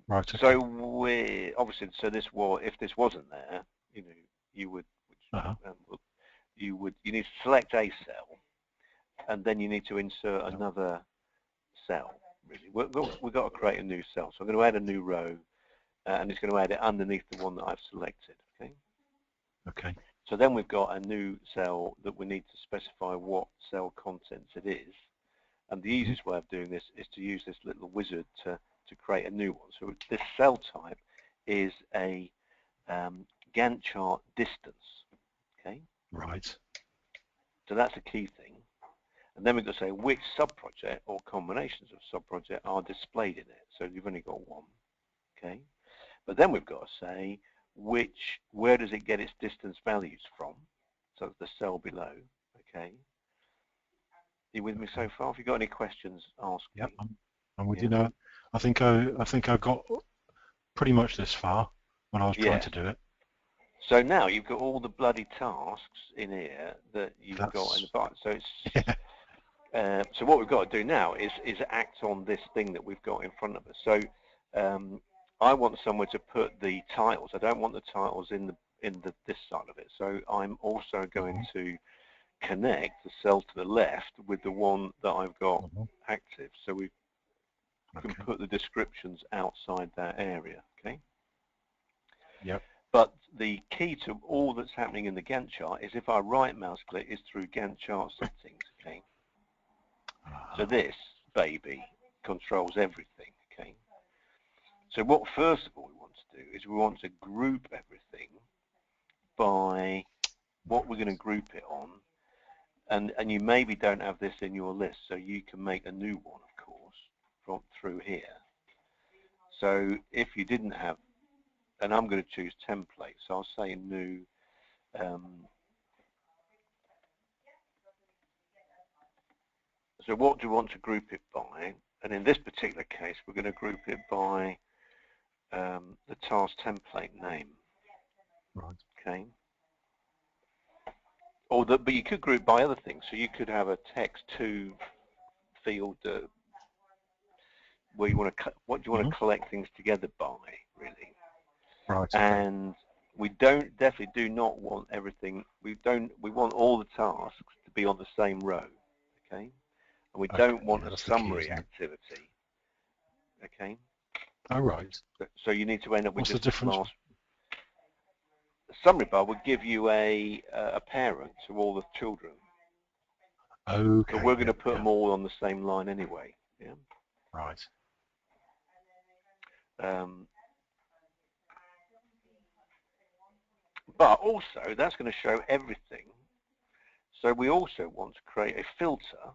Right. Okay. So we obviously, so this was, if this wasn't there, you would, Uh-huh. you need to select a cell, and then you need to insert Yep. another cell. Really, we've got to create a new cell. So I'm going to add a new row, and it's going to add it underneath the one that I've selected. Okay. Okay. So then we've got a new cell that we need to specify what cell contents it is. And the easiest way of doing this is to use this little wizard to create a new one. So this cell type is a Gantt chart distance. Okay. Right. So that's a key thing. And then we've got to say which sub-project or combinations of sub-project are displayed in it. So you've only got one. Okay. But then we've got to say where does it get its distance values from? So it's the cell below. Okay. You with me so far? If you've got any questions, ask Yep. me. I'm with Yeah. you now. I think I got pretty much this far when I was trying Yeah. to do it. So now you've got all the bloody tasks in here that you've got in the box. So it's so what we've got to do now is act on this thing that we've got in front of us. So I want somewhere to put the titles. I don't want the titles in this side of it. So I'm also going to connect the cell to the left with the one that I've got active. So we can put the descriptions outside that area. Okay. Yep. But the key to all that's happening in the Gantt chart is if I right mouse click is through Gantt chart settings. Okay. So this baby controls everything. Okay. So what first of all we want to do is we want to group everything by what we're going to group it on, and you maybe don't have this in your list, so you can make a new one, of course, from through here. So if you didn't have, and I'm going to choose template, so I'll say new. So what do we want to group it by? And in this particular case, we're going to group it by the task template name. Right. Okay. Or but you could group by other things. So you could have a text to field where you want to what do you want to collect things together by, really. Right. Okay. And we definitely do not want everything. We want all the tasks to be on the same row. Okay. And we don't want a summary activity. Okay. Oh, right. So you need to end up with What's the just this difference? last. The summary bar would give you a parent to all the children. Okay. But we're going to put them all on the same line anyway. Yeah. Right. But also that's going to show everything. So we also want to create a filter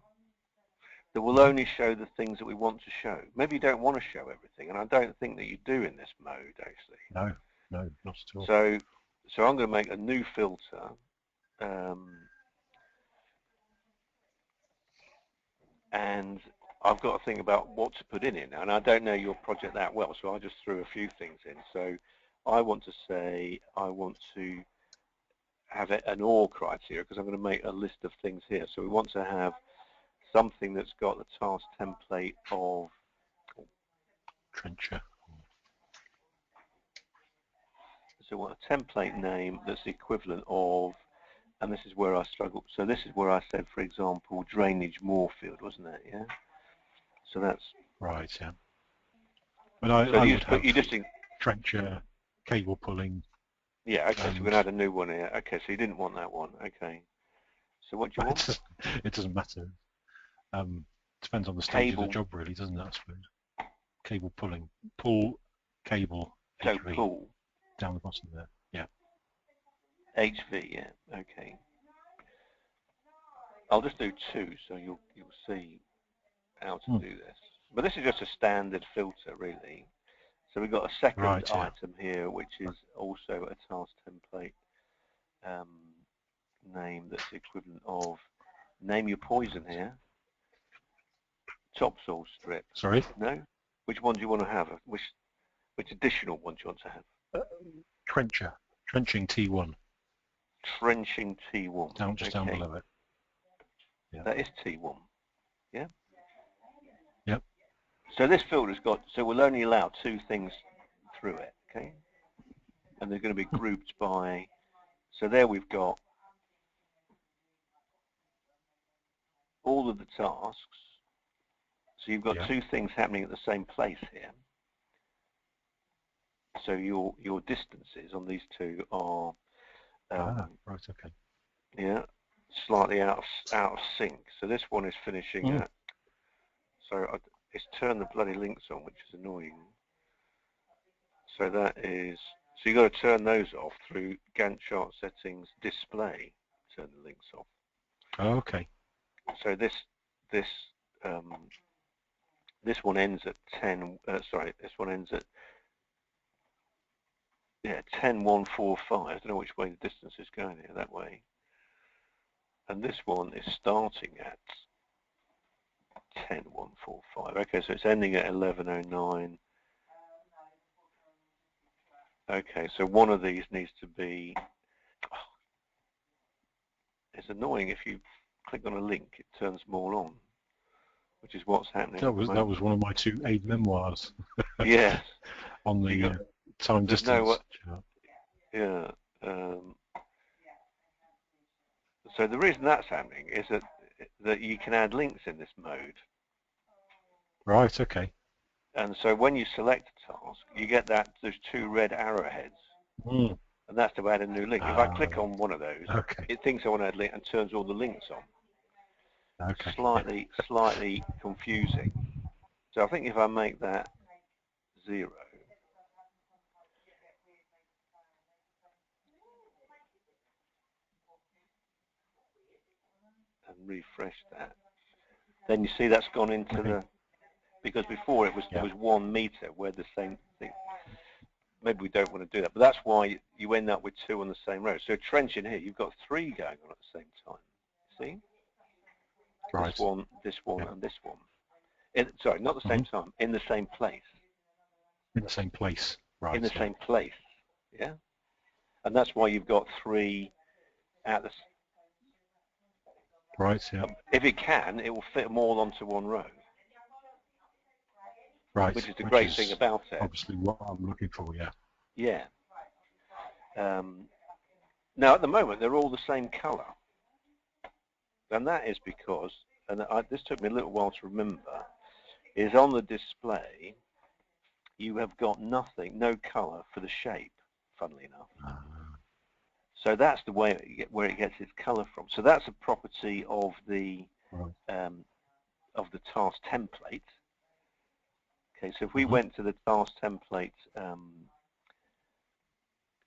that will only show the things that we want to show. Maybe you don't want to show everything, and I don't think that you do in this mode, actually. No, no, not at all. So I'm going to make a new filter, and I've got to think about what to put in it now, and I don't know your project that well, so I just threw a few things in. So I want to say I want to have an OR criteria because I'm going to make a list of things here. So we want to have something that's got the task template of Trencher. So we want a template name that's the equivalent of, and this is where I struggled. So this is where I said, for example, drainage Moorfield, wasn't it? Yeah. So that's right. Yeah. But I would have trencher, cable pulling. Yeah. Okay. So we're going to add a new one here. Okay. So you didn't want that one. Okay. So what do you want? It doesn't matter. Depends on the stage of the job, really, doesn't it? I suppose. Cable pulling, pull cable. So HV, pull down the bottom there. Yeah. HV. Yeah. Okay. I'll just do 2, so you'll see how to do this. But this is just a standard filter, really. So we've got a second item here, which is also a task template name that's the equivalent of name your poison here. Topsoil strip. Sorry? No? Which one do you want to have? Which additional one do you want to have? Trencher. Trenching T1. Trenching T1. Just down below it. Yeah. That is T1. Yeah? Yep. So this filter's got, so we'll only allow 2 things through it, okay? And they're going to be grouped by, so there we've got all of the tasks. So you've got 2 things happening at the same place here. So your distances on these 2 are right, okay. Yeah, slightly out of sync. So this one is finishing at. So it's turned the bloody links on, which is annoying. So that is. So you've got to turn those off through Gantt chart settings, display. Turn the links off. Oh, okay. So this one ends at 10. Sorry, this one ends at 10,145. I don't know which way the distance is going here. That way. And this one is starting at 10,145. Okay, so it's ending at 1109. Okay, so one of these needs to be. It's annoying if you click on a link, it turns them all on, which is what's happening. That was one of my 2 aid memoirs. Yes. On the time distance. Yeah. So the reason that's happening is that you can add links in this mode. Right. Okay. And so when you select a task, you get those 2 red arrowheads, and that's to add a new link. If I click on one of those, it thinks I want to add a link and turns all the links on. Okay. Slightly confusing. So I think if I make that 0, and refresh that, then you see that's gone into the. Because before it was there was 1 meter where the same thing. Maybe we don't want to do that, but that's why you end up with 2 on the same row. So trench in here, you've got 3 going on at the same time. See? Right. This one, and this one. Sorry, not the same time. In the same place. In the same place. Right. In the same place. Yeah. And that's why you've got 3 at the. Right. Yeah. If it can, it will fit them all onto 1 row. Right. Which is the great thing about it. Obviously, what I'm looking for. Yeah. Yeah. Now, at the moment, they're all the same colour. And that is because, and this took me a little while to remember, is on the display, you have got no colour for the shape, funnily enough. So that's the way where it gets its colour from. So that's a property of the task template. Okay, so if we went to the task template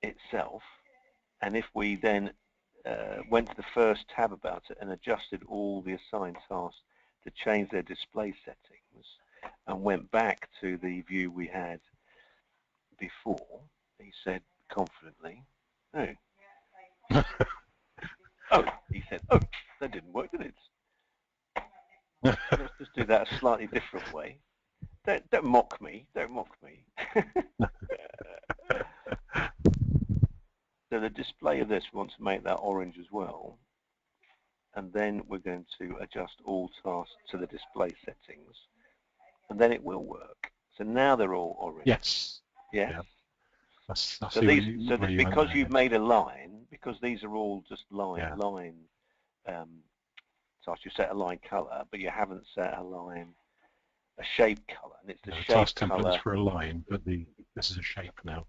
itself, and if we then went to the first tab about it and adjusted all the assigned tasks to change their display settings, and went back to the view we had before, he said confidently, "Oh, he said, oh, that didn't work, did it? Let's just do that a slightly different way. Don't mock me. Don't mock me." So the display of this, we want to make that orange as well. And then we're going to adjust all tasks to the display settings. And then it will work. So now they're all orange. Yes. Yes. Yeah. So because you've made a line, because these are all just line tasks, you set a line color, but you haven't set a shape color, and it's the shape task color. templates for a line, but this is a shape now.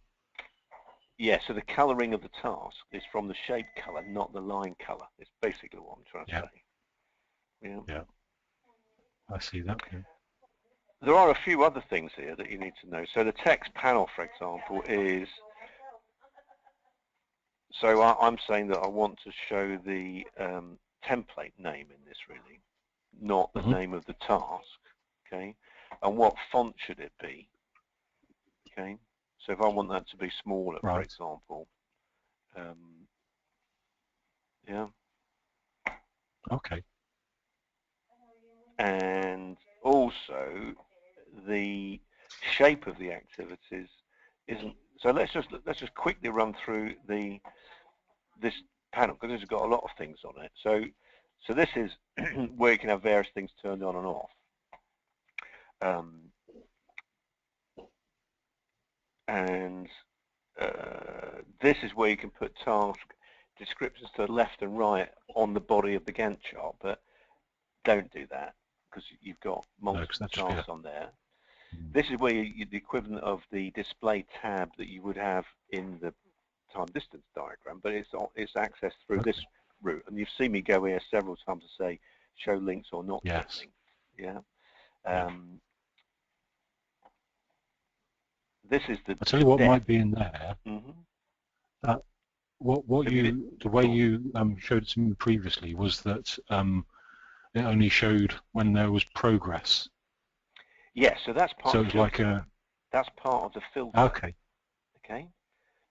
Yeah, so the coloring of the task is from the shape color, not the line color. It's basically what I'm trying to say. Yeah. I see that. Yeah. There are a few other things here that you need to know. So the text panel, for example, is. So I'm saying that I want to show the template name in this, really, not the name of the task. Okay, and what font should it be? Okay, so if I want that to be smaller, for example, yeah. Okay. And also the shape of the activities isn't. So let's just quickly run through this panel, because it's got a lot of things on it. So this is where you can have various things turned on and off. and this is where you can put task descriptions to the left and right on the body of the Gantt chart, but don't do that because you've got multiple tasks on there. This is where the equivalent of the display tab that you would have in the time distance diagram, but it's accessed through this route. And you've seen me go here several times to say show links or not show links. Yeah. This is the. I'll tell you what might be in there. Mm-hmm. The way you showed it to me previously was that it only showed when there was progress. Yes, so that's part. So it's like a. That's part of the filter. Okay. Okay.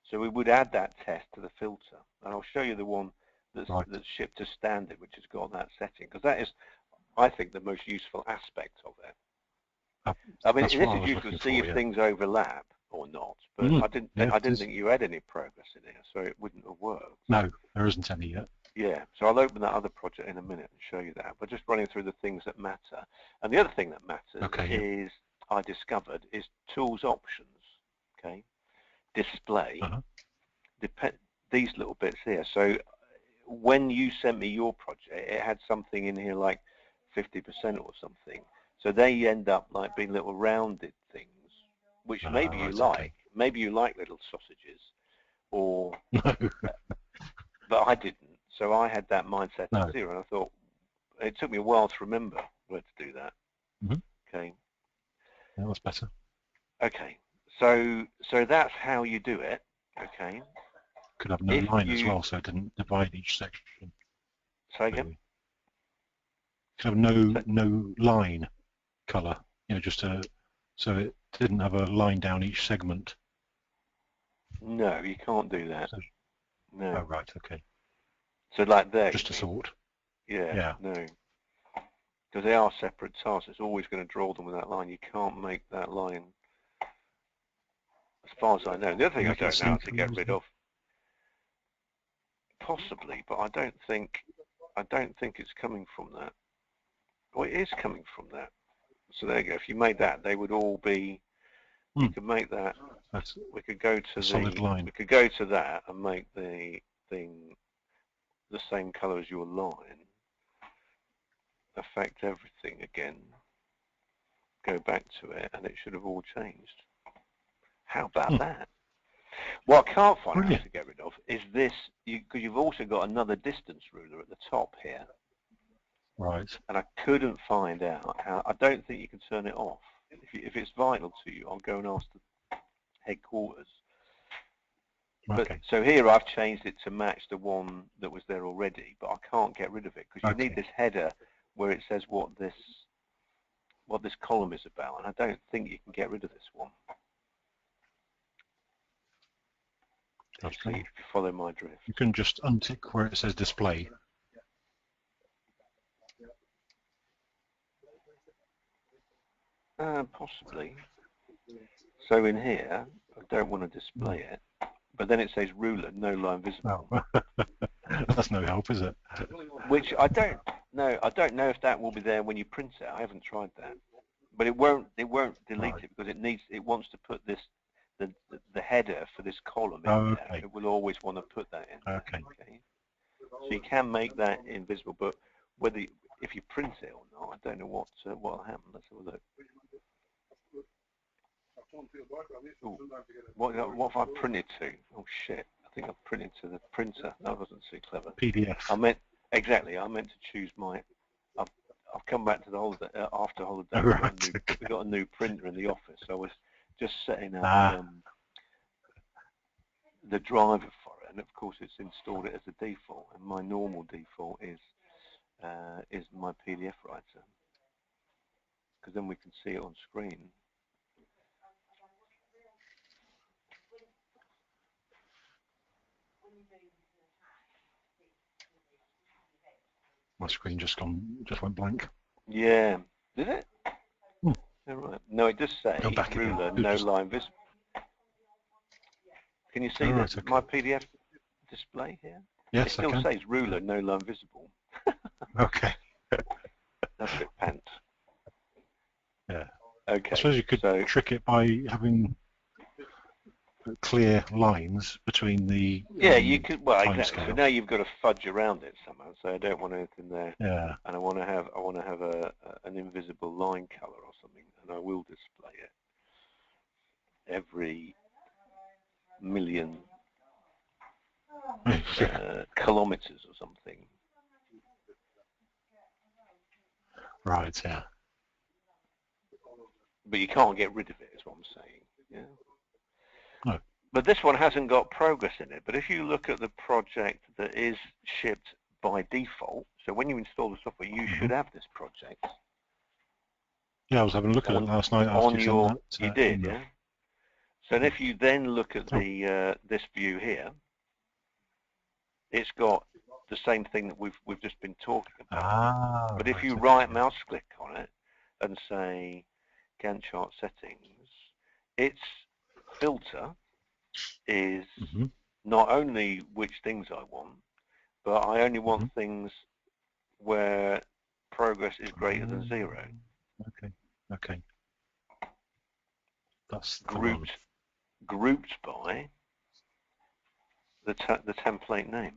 So we would add that test to the filter, and I'll show you the one that's shipped to standard, which has got that setting, because that is, I think, the most useful aspect of it. I mean, this is useful to see if things overlap or not, but I didn't think you had any progress in here, so it wouldn't have worked. No, there isn't any yet. Yeah, so I'll open that other project in a minute and show you that, but just running through the things that matter. And the other thing that matters is, I discovered, is tools options, okay? Display, these little bits here. So when you sent me your project, it had something in here like 50% or something. So they end up like being little rounded things, which maybe you like. Okay. Maybe you like little sausages, or but I didn't. So I had that mindset at 0, and I thought it took me a while to remember where to do that. Okay. Yeah, that's better. Okay. So that's how you do it. Okay. Could have no line as well, so it didn't divide each section. Say again. Could have no line color, just so it didn't have a line down each segment. No, you can't do that. So, no. Oh, right, okay. So like there. Just a sort. Yeah. No. Because they are separate tasks. It's always going to draw them with that line. You can't make that line, as far as I know. The other thing I don't know how to get rid of. Possibly, but I don't think it's coming from that. Well, it is coming from that. So there you go. If you made that, they would all be. You could make that. We could go to the solid line. We could go to that and make the thing the same color as your line. Affect everything again. Go back to it, and it should have all changed. How about that? What I can't find out how to get rid of is this, because you've also got another distance ruler at the top here. Right. And I couldn't find out how. I don't think you can turn it off. If it's vital to you, I'll go and ask the headquarters. But so here I've changed it to match the one that was there already, but I can't get rid of it because you need this header where it says what this column is about, and I don't think you can get rid of this one. That's so if you follow my drift. You can just untick where it says display. Possibly. So in here, I don't want to display it, but then it says ruler, no line visible. Oh. That's no help, is it? Which I don't know. I don't know if that will be there when you print it. I haven't tried that, but it won't delete it because it wants to put this the header for this column in there. It will always want to put that in. Okay. So you can make that invisible, but if you print it or not, I don't know what will happen. Let's have a look. Ooh, what have I printed to? Oh shit! I think I've printed to the printer. That wasn't so clever. PDF. I meant to choose my. I've come back to the holiday after holiday. We got a new printer in the office. So I was just setting up the driver for it, and of course it's installed it as a default. And my normal default is my PDF writer, because then we can see it on screen. My screen just went blank. Yeah, did it? Yeah, right. No, it does say ruler, no line visible. Can you see my PDF display here? Yes, it still says ruler, no line visible. Okay. That's a bit pant. Yeah. Okay. I suppose you could trick it by having clear lines between the Yeah, you could. Well, time exactly. So scales. now you've got to fudge around it somehow. So I don't want anything there, Yeah. and I want to have an invisible line color or something, and I will display it every million kilometers or something. Right. Yeah. But you can't get rid of it, is what I'm saying. Yeah. No. But this one hasn't got progress in it. But if you look at the project that is shipped by default, so when you install the software, you should have this project. Yeah, I was having a look at it last night after you sent that. You did, email. yeah. So if you then look at the this view here, it's got the same thing that we've just been talking about. But if you right mouse click on it and say Gantt chart settings, its filter is not only which things I want, but I only want things where progress is greater than 0. Okay. Okay. That's grouped by the template name.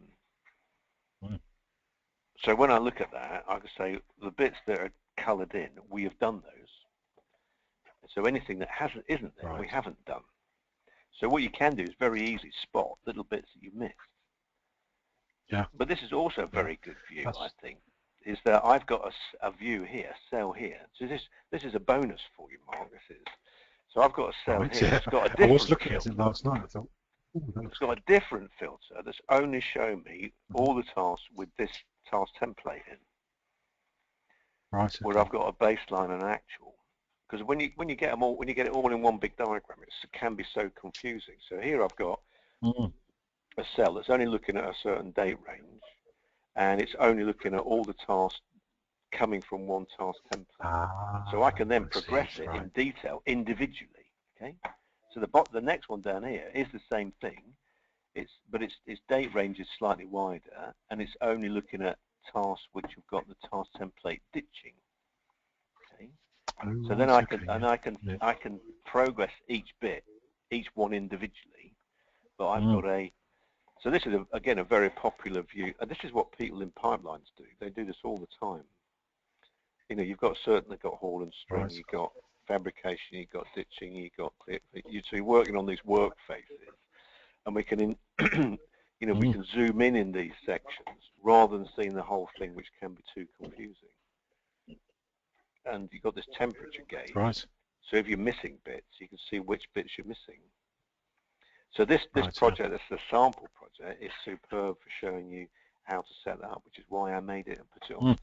So when I look at that, I can say the bits that are coloured in, we have done those. So anything that isn't there, we haven't done. So what you can do is very easily spot little bits that you missed. Yeah. But this is also a very good view, I think, is that I've got a view here, cell here. So this is a bonus for you, Mark. This is. So I've got a cell here. Yeah. It's got a different I was looking filter. at it last night. I thought, it's got a different filter that's only showing me all the tasks with this task template in. Right. Okay. Where I've got a baseline and an actual. Because when you get them all, when you get it all in one big diagram, it can be so confusing. So here I've got a cell that's only looking at a certain date range, and it's only looking at all the tasks coming from one task template. So I can then progress it in detail individually. Okay. So the next one down here is the same thing. But its date range is slightly wider, and it's only looking at tasks which have got the task template ditching. Okay. So then I can progress each one individually. But I've got so this is again a very popular view, and this is what people in pipelines do. They do this all the time. You know, you've got haul and string, you've got fabrication, you've got ditching, you've got clear. So you're working on these work phases, and we can, we can zoom in these sections rather than seeing the whole thing, which can be too confusing. And you've got this temperature gauge. Right. So if you're missing bits, you can see which bits you're missing. So this project, this is a sample project, is superb for showing you how to set that up, which is why I made it and put it on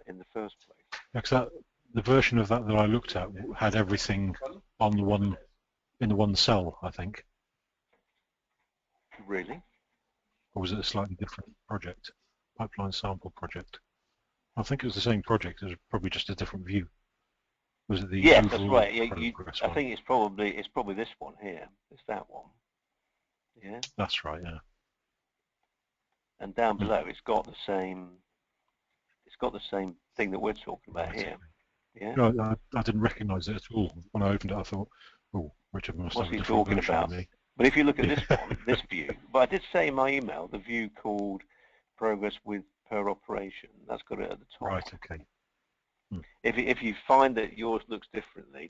in the first place. Yeah, because the version of that I looked at had everything on in the one cell, I think. Really? Or was it a slightly different project? Pipeline sample project. I think it was the same project. It was probably just a different view. Was it the yes, that's right. Yeah, I one? think it's probably this one here. It's that one. Yeah. That's right. Yeah. And down below, it's got the same. It's got the same thing that we're talking about here. Yeah. No, I didn't recognise it at all when I opened it. I thought, oh, Richard must have a different version of me. But if you look at this one, this view, but I did say in my email the view called progress with per operation. That's got it at the top. Right. Okay. If you find that yours looks differently,